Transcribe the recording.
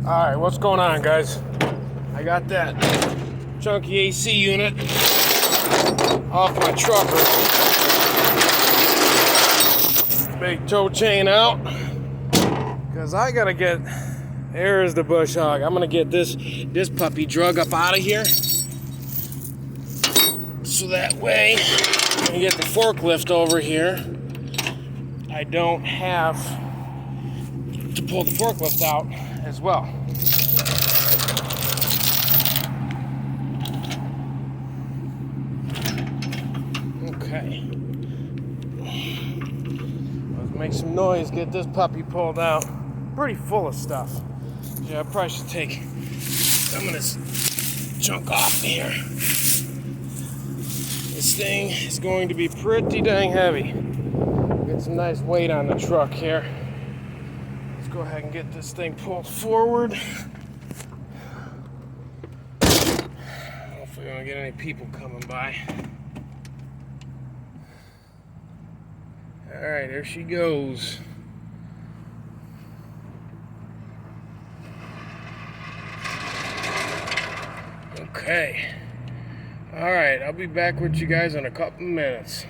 Alright, what's going on, guys? I got that chunky AC unit off my trucker. Big tow chain out. Because I gotta get, there's the bush hog. I'm gonna get this puppy drug up out of here. So that way, when you get the forklift over here, I don't have to pull the forklift out as well. Okay. Let's make some noise, get this puppy pulled out. Pretty full of stuff. Yeah, I probably should take some of this junk off here. This thing is going to be pretty dang heavy. Get some nice weight on the truck here. Let's go ahead and get this thing pulled forward. Hopefully we don't get any people coming by. Alright, there she goes. Okay. Alright, I'll be back with you guys in a couple minutes.